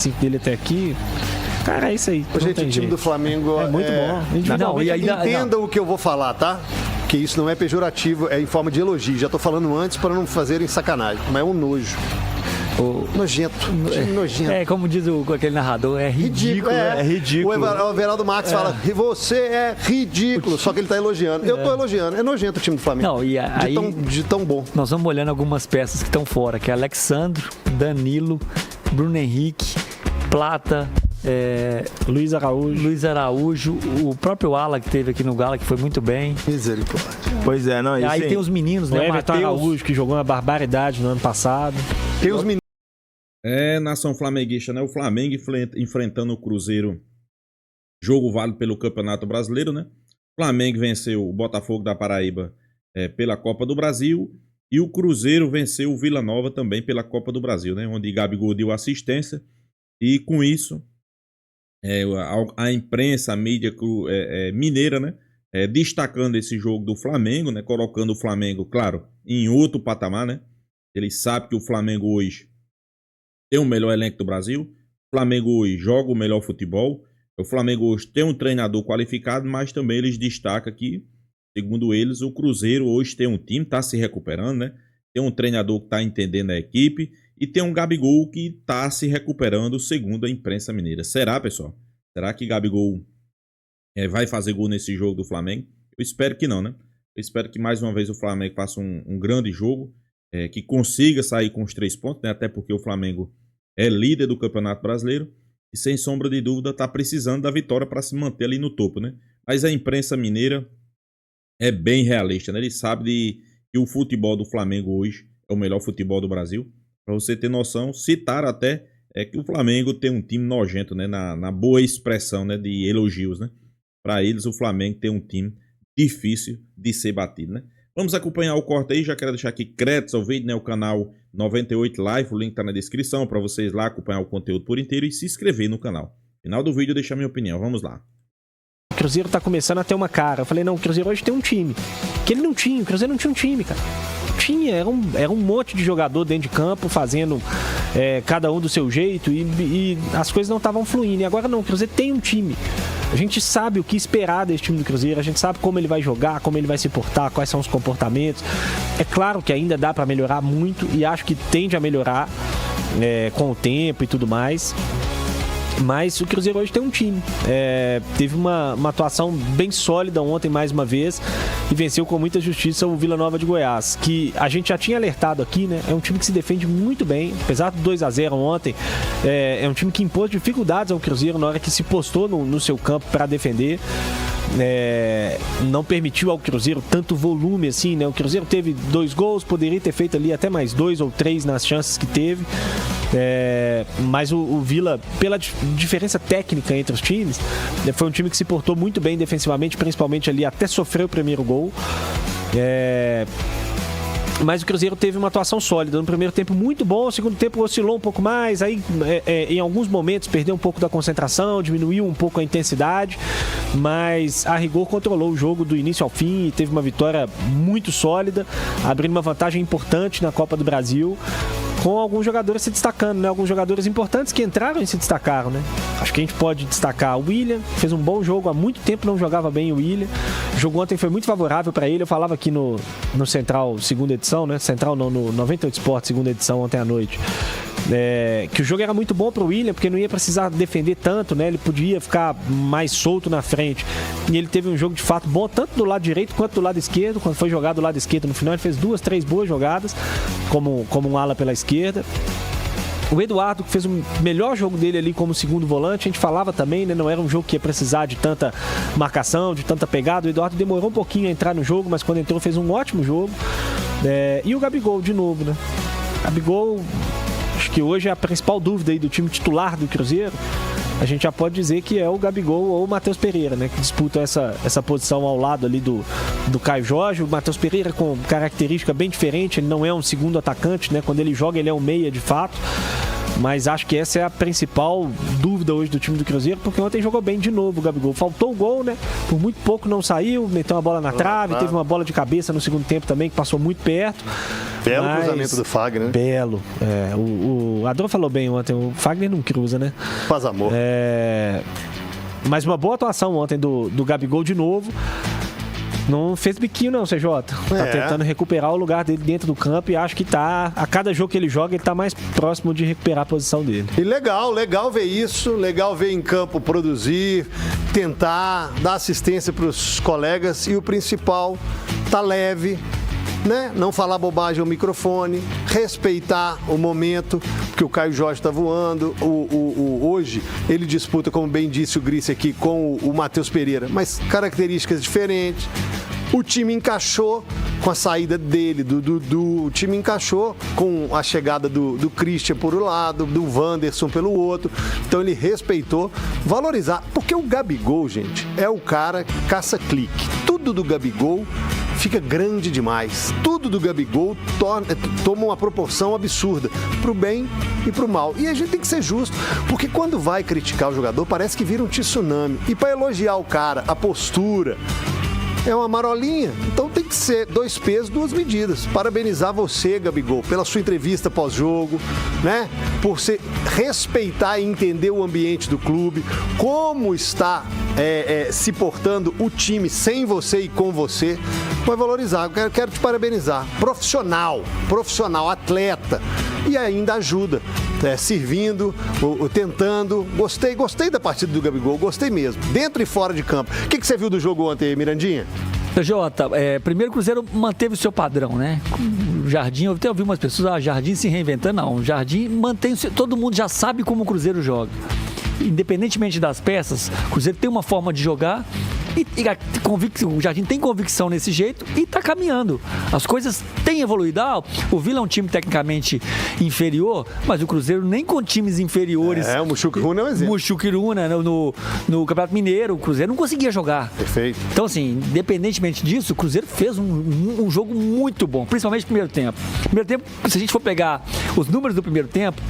dele até aqui. Cara, é isso aí. Gente, o time do Flamengo é muito bom. Não, e entendam o que eu vou falar, tá? Que isso não é pejorativo, é em forma de elogio. Já tô falando antes para não fazerem sacanagem, mas é um nojo. Nojento. É, como diz aquele narrador, é ridículo. É ridículo. O Everaldo Marques fala, você é ridículo, só que ele tá elogiando. Eu tô elogiando. É nojento o time do Flamengo. Não, e aí, de tão bom. Nós vamos olhando algumas peças que estão fora, que é Alexandro, Danilo, Bruno Henrique, Plata, Luiz Araújo, o próprio Ala que teve aqui no Gala, que foi muito bem. Misericórdia. Pois é, não, e aí sim. tem os meninos, né? O Everton Araújo, que jogou uma barbaridade no ano passado. Tem os meninos. Nação flamenguista, né? O Flamengo enfrentando o Cruzeiro. Jogo válido pelo Campeonato Brasileiro, né? O Flamengo venceu o Botafogo da Paraíba pela Copa do Brasil. E o Cruzeiro venceu o Vila Nova também pela Copa do Brasil, né? Onde Gabigol deu assistência. E com isso, a imprensa, a mídia mineira, né? Destacando esse jogo do Flamengo, né? Colocando o Flamengo, claro, em outro patamar, né? Eles sabem que o Flamengo hoje tem o melhor elenco do Brasil. O Flamengo hoje joga o melhor futebol. O Flamengo hoje tem um treinador qualificado, mas também eles destacam que, segundo eles, o Cruzeiro hoje tem um time, está se recuperando, né? Tem um treinador que está entendendo a equipe e tem um Gabigol que está se recuperando, segundo a imprensa mineira. Será, pessoal? Será que Gabigol vai fazer gol nesse jogo do Flamengo? Eu espero que não, né? Eu espero que mais uma vez o Flamengo faça um grande jogo, que consiga sair com os 3 pontos, né? Até porque o Flamengo é líder do Campeonato Brasileiro e, sem sombra de dúvida, está precisando da vitória para se manter ali no topo, né? Mas a imprensa mineira é bem realista, né? Ele sabe que o futebol do Flamengo hoje é o melhor futebol do Brasil. Para você ter noção, citar até que o Flamengo tem um time nojento, né? Na boa expressão, né? De elogios, né? Para eles, o Flamengo tem um time difícil de ser batido, né? Vamos acompanhar o corte aí, já quero deixar aqui créditos ao vídeo, né? O canal 98 Live, o link tá na descrição para vocês lá acompanhar o conteúdo por inteiro e se inscrever no canal. Final do vídeo, deixar minha opinião, vamos lá. O Cruzeiro tá começando a ter uma cara. Eu falei, não, o Cruzeiro hoje tem um time. Que ele não tinha, o Cruzeiro não tinha um time, cara. Era um monte de jogador dentro de campo, fazendo cada um do seu jeito e as coisas não estavam fluindo. E agora não, o Cruzeiro tem um time. A gente sabe o que esperar desse time do Cruzeiro, a gente sabe como ele vai jogar, como ele vai se portar, quais são os comportamentos. É claro que ainda dá para melhorar muito e acho que tende a melhorar com o tempo e tudo mais. Mas o Cruzeiro hoje tem um time. Teve uma atuação bem sólida ontem, mais uma vez, e venceu com muita justiça o Vila Nova de Goiás, que a gente já tinha alertado aqui, né? É um time que se defende muito bem, apesar do 2-0 ontem. É um time que impôs dificuldades ao Cruzeiro na hora que se postou no seu campo para defender. Não permitiu ao Cruzeiro tanto volume assim, né? O Cruzeiro teve 2 gols, poderia ter feito ali até mais 2 ou 3 nas chances que teve. Mas o Vila, pela diferença técnica entre os times, foi um time que se portou muito bem defensivamente, principalmente ali até sofrer o primeiro gol. Mas o Cruzeiro teve uma atuação sólida no primeiro tempo, muito bom. No segundo tempo oscilou um pouco mais, aí em alguns momentos perdeu um pouco da concentração, diminuiu um pouco a intensidade, mas a rigor controlou o jogo do início ao fim e teve uma vitória muito sólida, abrindo uma vantagem importante na Copa do Brasil, com alguns jogadores se destacando, né? Alguns jogadores importantes que entraram e se destacaram, né? Acho que a gente pode destacar o William, fez um bom jogo, há muito tempo não jogava bem o William. O jogo ontem foi muito favorável para ele, eu falava aqui no Central, segunda edição, né? Central não, no 98 Sport, segunda edição, ontem à noite. Que o jogo era muito bom pro William, porque não ia precisar defender tanto, né? Ele podia ficar mais solto na frente. E ele teve um jogo de fato bom, tanto do lado direito quanto do lado esquerdo. Quando foi jogado do lado esquerdo no final, ele fez 2, 3 boas jogadas, como um ala pela esquerda. O Eduardo, que fez o melhor jogo dele ali como segundo volante, a gente falava também, né? Não era um jogo que ia precisar de tanta marcação, de tanta pegada. O Eduardo demorou um pouquinho a entrar no jogo, mas quando entrou fez um ótimo jogo. E o Gabigol de novo, né? Gabigol, acho que hoje é a principal dúvida aí do time titular do Cruzeiro. A gente já pode dizer que é o Gabigol ou o Matheus Pereira, né? Que disputam essa posição ao lado ali do Caio Jorge. O Matheus Pereira com característica bem diferente, ele não é um segundo atacante, né? Quando ele joga, ele é um meia de fato. Mas acho que essa é a principal dúvida hoje do time do Cruzeiro, porque ontem jogou bem de novo o Gabigol. Faltou o gol, né? Por muito pouco não saiu, meteu uma bola na trave, teve uma bola de cabeça no segundo tempo também, que passou muito perto. Belo cruzamento do Fagner, né? Belo. O Adão falou bem ontem, o Fagner não cruza, né? Faz amor. Mas uma boa atuação ontem do Gabigol de novo. Não fez biquinho não, CJ. Tá tentando recuperar o lugar dele dentro do campo e acho que tá, a cada jogo que ele joga, ele tá mais próximo de recuperar a posição dele. E legal ver isso, legal ver em campo produzir, tentar dar assistência pros colegas e o principal, tá leve, né? Não falar bobagem ao microfone, respeitar o momento, porque o Caio Jorge tá voando, hoje ele disputa, como bem disse o Grice aqui, com o Matheus Pereira, mas características diferentes. O time encaixou com a saída dele, do Dudu, o time encaixou com a chegada do Christian por um lado, do Wanderson pelo outro, então ele respeitou, valorizar, porque o Gabigol, gente, é o cara que caça clique, tudo do Gabigol fica grande demais. Tudo do Gabigol toma uma proporção absurda, pro bem e pro mal. E a gente tem que ser justo, porque quando vai criticar o jogador, parece que vira um tsunami. E para elogiar o cara, a postura, é uma marolinha. Então tem que ser 2 pesos, 2 medidas. Parabenizar você, Gabigol, pela sua entrevista pós-jogo, né? Por você respeitar e entender o ambiente do clube, como está se portando o time sem você e com você. Vai valorizar. Quero te parabenizar. Profissional, atleta. E ainda ajuda, servindo, tentando. Gostei da partida do Gabigol, gostei mesmo. Dentro e fora de campo. O que você viu do jogo ontem, Mirandinha? Jota, primeiro o Cruzeiro manteve o seu padrão, né? O Jardim, eu até ouvi umas pessoas, Jardim se reinventando, não. O Jardim mantém, todo mundo já sabe como o Cruzeiro joga. Independentemente das peças, o Cruzeiro tem uma forma de jogar e o Jardim tem convicção nesse jeito e está caminhando. As coisas têm evoluído. O Vila é um time tecnicamente inferior, mas o Cruzeiro nem com times inferiores. O Muxuquiruna é um exemplo. Muxuquiruna no Campeonato Mineiro, o Cruzeiro não conseguia jogar. Perfeito. Então, assim, independentemente disso, o Cruzeiro fez um jogo muito bom, principalmente no primeiro tempo. Primeiro tempo, se a gente for pegar os números do primeiro tempo,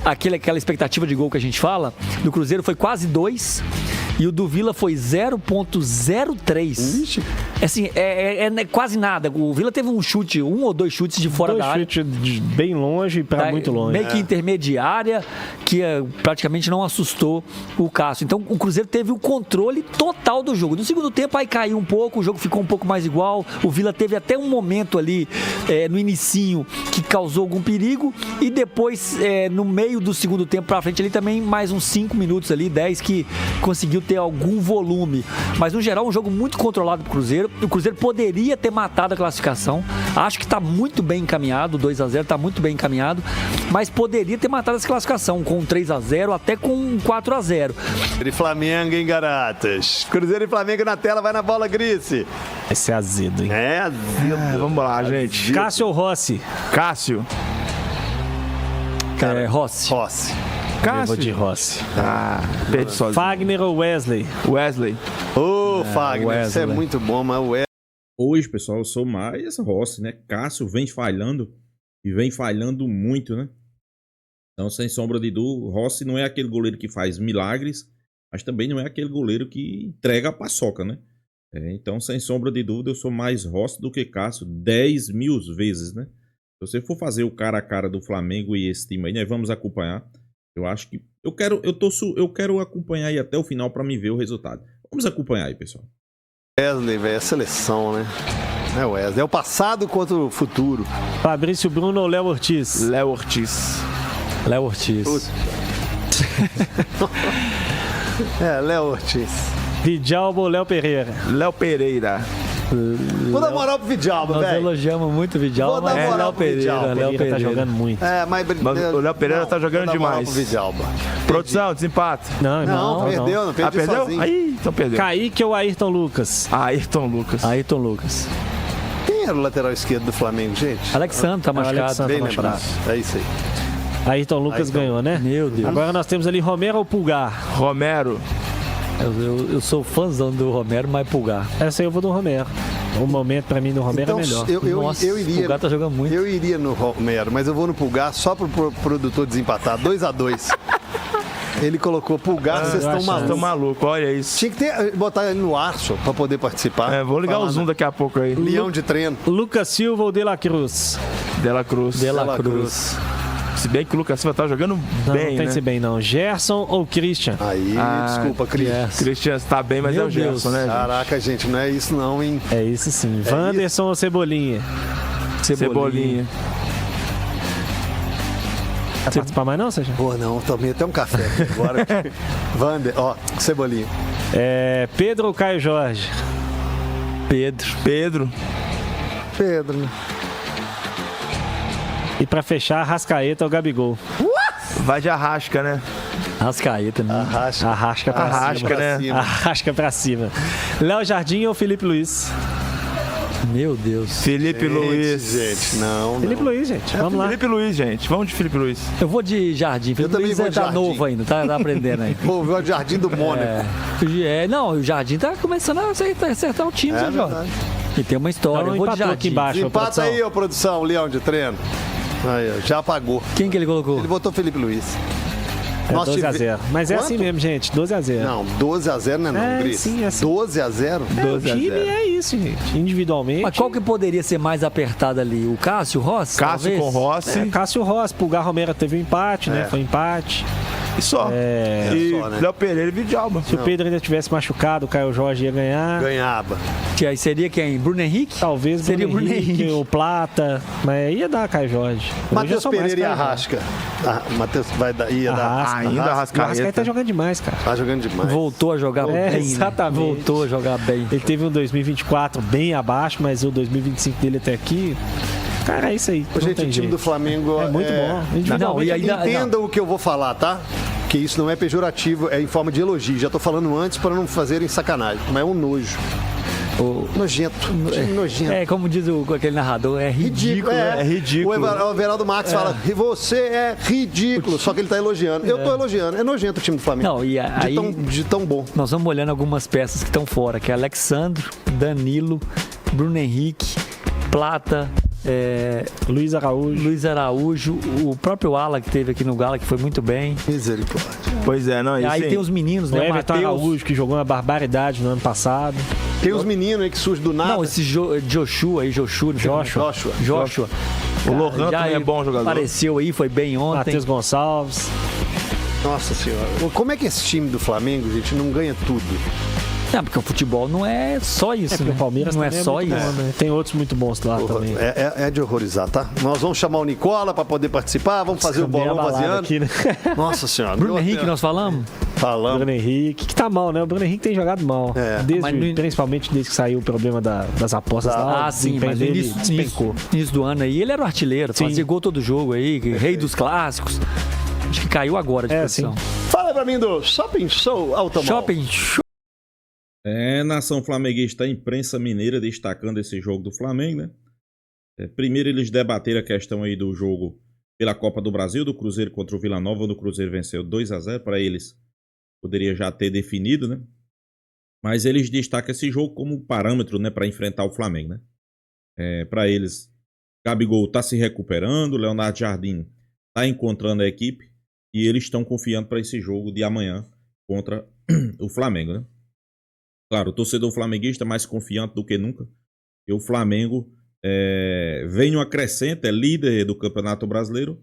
aquela expectativa de gol que a gente fala, do Cruzeiro foi quase 2 e o do Vila foi 0,03. Ixi. Assim, quase nada. O Vila teve um ou dois chutes de fora da área. 2 chutes de bem longe para muito longe. Meio que intermediária, que praticamente não assustou o Cássio. Então, o Cruzeiro teve o controle total do jogo. No segundo tempo, aí caiu um pouco, o jogo ficou um pouco mais igual. O Vila teve até um momento ali, no inicinho, que causou algum perigo. E depois, no meio do segundo tempo pra frente, ali também mais uns 5 minutos ali, 10, que conseguiu ter algum volume. Mas, no geral, um jogo muito controlado pro Cruzeiro. O Cruzeiro poderia ter matado a classificação. Acho que está muito bem encaminhado. 2-0 está muito bem encaminhado. Mas poderia ter matado essa classificação com 3-0, até com 4-0. E Flamengo, hein, Garatas? Cruzeiro e Flamengo na tela, vai na bola, Grice. Esse é azedo, hein? Azedo. Vamos lá, gente. Cássio ou Rossi? Cássio. Rossi. Eu vou de Rossi. Perdi sozinho. Fagner ou Wesley? Wesley. Fagner, isso é muito bom, mas o Wesley... Hoje, pessoal, eu sou mais Rossi, né? Cássio vem falhando e vem falhando muito, né? Então, sem sombra de dúvida, Rossi não é aquele goleiro que faz milagres, mas também não é aquele goleiro que entrega a paçoca, né? Então, sem sombra de dúvida, eu sou mais Rossi do que Cássio 10.000 vezes, né? Se você for fazer o cara a cara do Flamengo e esse time aí, né? Vamos acompanhar. Eu acho que... Eu quero acompanhar aí até o final para me ver o resultado. Vamos acompanhar aí, pessoal. Wesley, velho, é a seleção, né? É o Wesley. É o passado contra o futuro. Fabrício Bruno ou Léo Ortiz? Léo Ortiz. Léo Ortiz. Léo Ortiz. Vidalba ou Léo Pereira? Léo Pereira. Vou dar moral pro Vidalba, velho. Nós elogiamos muito o Vidalba, Vou dar mas moral Léo pro Vidalba. Pereira. Léo Pereira tá jogando muito. Mas o Léo Pereira tá jogando vou dar moral demais. pro Vidalba. Produção, desempate. Não, Perdeu, perdi Perdeu? sozinho. Aí, então perdeu. Kaique ou Ayrton Lucas? Ayrton Lucas. Ayrton Lucas. Quem era o lateral esquerdo do Flamengo, gente? Alexandre tá machucado. Alexandre. Bem tá lembrado. É isso aí. Ayrton Lucas ganhou, né? Meu Deus. Agora nós temos ali Romero ou Pulgar? Romero. Eu sou fãzão do Romero, mas Pulgar. Essa aí eu vou do Romero. O momento pra mim do Romero Então, é melhor. Nossa, eu iria. o Pulgar tá jogando muito. Eu iria no Romero, mas eu vou no Pulgar só pro produtor desempatar. 2-2. Ele colocou Pulgar, vocês estão Tô malucos. maluco, olha isso. Tinha que botar ele no arço pra poder participar. É, vou ligar Falar, o Zoom né? daqui a pouco aí. Leão de treino. Lucas Silva ou De La Cruz? Dela Cruz. De La La Cruz. Se bem que o Lucas Silva tá jogando Não, bem, não tem né? que ser bem, não. Gerson ou Christian? Aí, desculpa, Cris. Christian tá bem, mas Meu é o Gerson, Deus. né? gente? Caraca, gente, não é isso não, hein? É isso sim. Wanderson ou Cebolinha? Cebolinha. Quer participar mais não, Sérgio? Pô, não, tomei até um café aqui agora. Vander, ó, Cebolinha. Pedro ou Caio Jorge? Pedro. Pedro, né? E pra fechar, Rascaeta ou Gabigol? Vai de Arrasca, né? Rascaeta, né? Arrasca pra Arrasca, cima. né? cima. Arrasca pra cima. Léo Jardim ou Felipe Luiz? Meu Deus. Felipe Luiz. Gente, não. Felipe Luiz, gente. Vamos lá. Felipe Luiz, gente. Vamos de Felipe Luiz. Eu vou de Jardim. Felipe também Luiz vou de tá Jardim. novo ainda, tá aprendendo aí. Pô, viu o Jardim do Mônaco. Não, o Jardim tá começando a acertar o time, É né, Jorge? verdade. E tem uma história. Então Eu vou de empatou Jardim. aqui embaixo. Empata produção. aí, ô produção, Leão de treino. Aí, ó, já apagou. Quem que ele colocou? Ele botou Felipe Luiz. É Nós 12 a tive- 0. Mas é Quanto? assim mesmo, gente. 12 a 0. Não, 12-0 não é não, É, Gris. sim, é assim. 12-0? O time é isso, gente. Individualmente. Mas qual que poderia ser mais apertado ali? O Cássio, o Rossi? Cássio talvez? com Rossi. Cássio Rossi, Pulgar Romero teve um empate, né? É. Foi empate. E só. E só, né? Léo Pereira e Vidalba. Se o Pedro ainda tivesse machucado, o Caio Jorge ia ganhar. Ganhava. Que aí seria quem? Bruno Henrique? Talvez Seria Bruno Bruno Henrique, Henrique. o Plata. Mas ia dar Caio Jorge. Hoje eu Matheus sou mais Pereira e Caio Jorge. Arrasca. Matheus ia dar. Arrasca. Ainda O Arrascaeta. Arrascaeta tá jogando demais, cara. Tá jogando demais. Voltou a jogar É, bem. né? exatamente. Voltou a jogar bem. Ele teve um 2024 bem abaixo, mas o 2025 dele até aqui. Cara, é isso aí. Ô, não gente, tem o time jeito. do Flamengo É muito bom. Individualmente, Não, e ainda- Entenda o que eu vou falar, tá? Que isso não é pejorativo, é em forma de elogio. Já tô falando antes para não fazerem sacanagem. Mas é um nojo. Nojento. Time nojento. É, como diz aquele narrador, é ridículo. é ridículo. O Everaldo Marques fala, você é ridículo. Só que ele tá elogiando. Eu tô elogiando. É nojento o time do Flamengo. Não, e aí de tão bom. nós vamos olhando algumas peças que estão fora, que é Alexandro, Danilo, Bruno Henrique, Plata, Luiz Araújo. Luiz Araújo, o próprio Ala que teve aqui no Gala, que foi muito bem. Misericórdia. Pois é, não, E isso aí tem os meninos, O né? Everton Matheus. Araújo, que jogou uma barbaridade no ano passado. Tem os meninos aí que surgem do nada. Não, esse Joshua aí, Joshua. Joshua. O Lohan Já também é bom jogador. Apareceu aí, foi bem ontem. Matheus Gonçalves. Nossa senhora. Como é que esse time do Flamengo, gente, não ganha tudo? Não, porque o futebol não é só isso, Porque né? o Palmeiras não é também só muito isso. bom, né? Tem outros muito bons lá também. É de horrorizar, tá? Nós vamos chamar o Nicola para poder participar, vamos fazer o Bem bolão abalado vaziando. aqui, né? Nossa senhora. Bruno meu Henrique, Deus. nós falamos? Falamos. Bruno Henrique, que tá mal, né? O Bruno Henrique tem jogado mal. É. Desde, principalmente desde que saiu o problema das apostas lá. Ah, o sim, desempenho mas no dele início, despencou. início do ano aí, ele era o artilheiro, Sim. fazia gol todo jogo aí, rei dos clássicos. Acho que caiu agora de posição. Fala pra mim do Shopping Show Automóvel. Shopping Show. Nação flamenguista, a imprensa mineira destacando esse jogo do Flamengo, né? Primeiro eles debateram a questão aí do jogo pela Copa do Brasil, do Cruzeiro contra o Vila Nova, onde o Cruzeiro venceu 2-0, para eles poderia já ter definido, né? Mas eles destacam esse jogo como parâmetro, né, para enfrentar o Flamengo, né? Para eles, Gabigol tá se recuperando, Leonardo Jardim tá encontrando a equipe e eles estão confiando para esse jogo de amanhã contra o Flamengo, né? Claro, o torcedor flamenguista mais confiante do que nunca. E o Flamengo vem uma crescente, é líder do Campeonato Brasileiro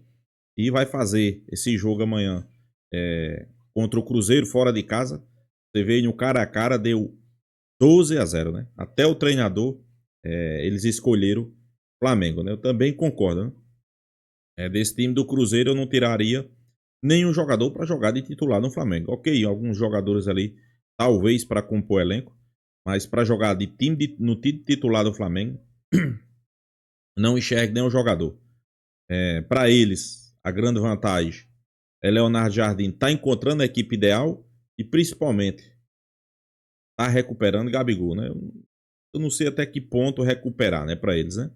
e vai fazer esse jogo amanhã contra o Cruzeiro fora de casa. Você vê no cara a cara, deu 12-0, né? Até o treinador, eles escolheram o Flamengo, né? Eu também concordo, né? Desse time do Cruzeiro eu não tiraria nenhum jogador para jogar de titular no Flamengo. Ok, alguns jogadores ali talvez para compor elenco, mas para jogar no time titular do Flamengo, não enxergue nenhum jogador. Para eles, a grande vantagem é Leonardo Jardim tá encontrando a equipe ideal e principalmente tá recuperando Gabigol, né? Eu não sei até que ponto recuperar, né, para eles, né?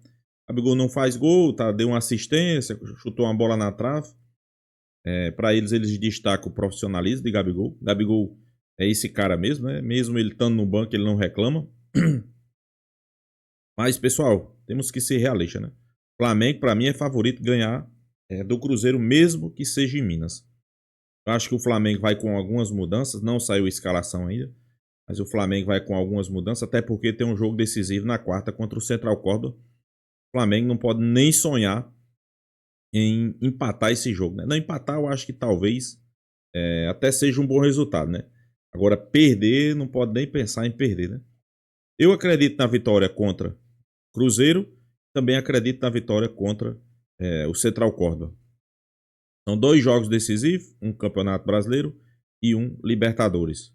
Gabigol não faz gol, deu uma assistência, chutou uma bola na trave. Para eles destacam o profissionalismo de Gabigol. Gabigol é esse cara mesmo, né? Mesmo ele estando no banco, ele não reclama. Mas, pessoal, temos que ser realistas, né? Flamengo, para mim, é favorito ganhar do Cruzeiro, mesmo que seja em Minas. Eu acho que o Flamengo vai com algumas mudanças, não saiu a escalação ainda, mas o Flamengo vai com algumas mudanças, até porque tem um jogo decisivo na quarta contra o Central Córdoba. O Flamengo não pode nem sonhar em empatar esse jogo, né? Não empatar, eu acho que talvez até seja um bom resultado, né? Agora, perder, não pode nem pensar em perder, né? Eu acredito na vitória contra Cruzeiro, também acredito na vitória contra o Central Córdoba. São 2 jogos decisivos, um Campeonato Brasileiro e um Libertadores.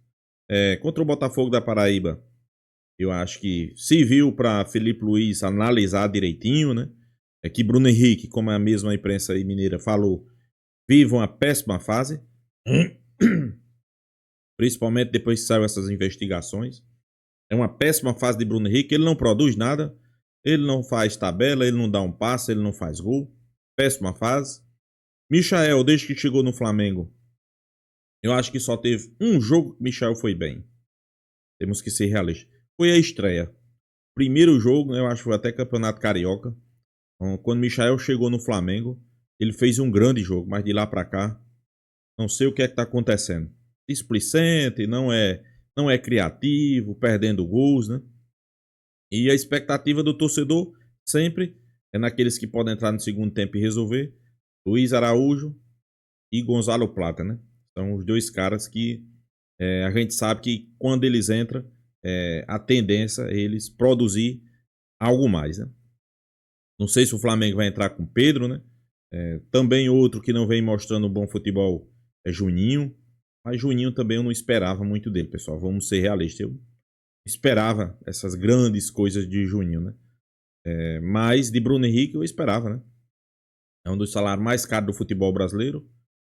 Contra o Botafogo da Paraíba, eu acho que se viu para Felipe Luiz analisar direitinho, né? Que Bruno Henrique, como a mesma imprensa aí mineira falou, vive uma péssima fase. Principalmente depois que saíram essas investigações. É uma péssima fase de Bruno Henrique. Ele não produz nada. Ele não faz tabela. Ele não dá um passe. Ele não faz gol. Péssima fase. Michael, desde que chegou no Flamengo, eu acho que só teve um jogo que Michael foi bem. Temos que ser realistas. Foi a estreia. Primeiro jogo, eu acho que foi até Campeonato Carioca. Quando Michael chegou no Flamengo, ele fez um grande jogo. Mas de lá pra cá, não sei o que é que tá acontecendo. Displicente, não é criativo, perdendo gols, né? E a expectativa do torcedor sempre é naqueles que podem entrar no segundo tempo e resolver. Luiz Araújo e Gonzalo Plata, né? São os 2 caras que a gente sabe que quando eles entram, a tendência é eles produzir algo mais, né? Não sei se o Flamengo vai entrar com Pedro, né? Também outro que não vem mostrando um bom futebol é Juninho. Mas Juninho também eu não esperava muito dele, pessoal. Vamos ser realistas. Eu esperava essas grandes coisas de Juninho, né? Mas de Bruno Henrique eu esperava, né? É um dos salários mais caros do futebol brasileiro.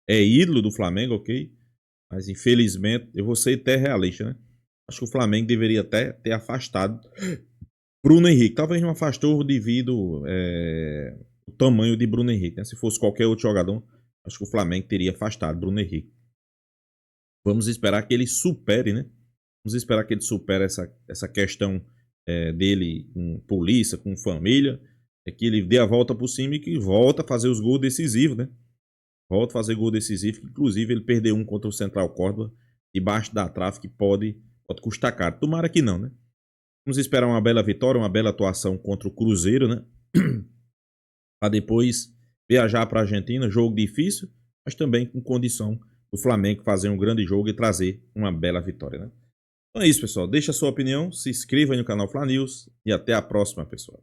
É ídolo do Flamengo, ok? Mas infelizmente, eu vou ser até realista, né? Acho que o Flamengo deveria até ter afastado Bruno Henrique. Talvez não afastou devido ao tamanho de Bruno Henrique, né? Se fosse qualquer outro jogador, acho que o Flamengo teria afastado Bruno Henrique. Vamos esperar que ele supere, né? Vamos esperar que ele supere essa questão dele com polícia, com família. Que ele dê a volta por cima e que volta a fazer os gols decisivos, né? Volta a fazer gol decisivo, que inclusive ele perdeu um contra o Central Córdoba, debaixo da trave, que pode custar caro. Tomara que não, né? Vamos esperar uma bela vitória, uma bela atuação contra o Cruzeiro, né? Para depois viajar para a Argentina, jogo difícil, mas também com condição do Flamengo fazer um grande jogo e trazer uma bela vitória, né? Então é isso, pessoal. Deixa a sua opinião, se inscreva aí no canal Fla News e até a próxima, pessoal.